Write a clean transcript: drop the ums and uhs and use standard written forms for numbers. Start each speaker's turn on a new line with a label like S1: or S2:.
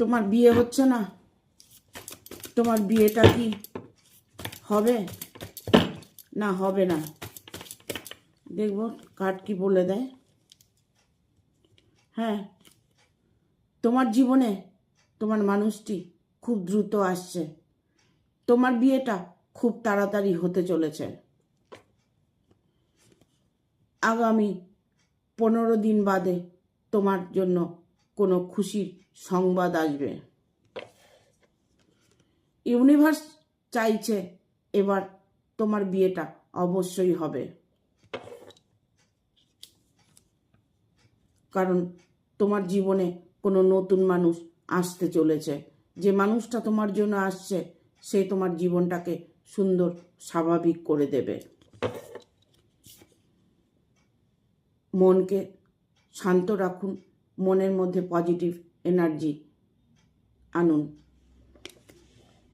S1: তোমার বিয়ে হচ্ছে না? তোমার বিয়েটা কি হবে না হবে না? দেখবো কার্ড কি বলে দেয়। হ্যাঁ, তোমার জীবনে তোমার মানুষটি খুব দ্রুত আসছে। তোমার বিয়েটা খুব তাড়াতাড়ি হতে চলেছে। আগামী 15 দিন বাদে তোমার জন্য কোনো খুশির সংবাদ আসবে। ইউনিভার্স চাইছে এবার তোমার বিয়েটা অবশ্যই হবে, কারণ তোমার জীবনে কোনো নতুন মানুষ আসতে চলেছে। যে মানুষটা তোমার জন্য আসছে সে তোমার জীবনটাকে সুন্দর স্বাভাবিক করে দেবে। মনকে শান্ত রাখুন, মনের মধ্যে পজিটিভ এনার্জি আনুন।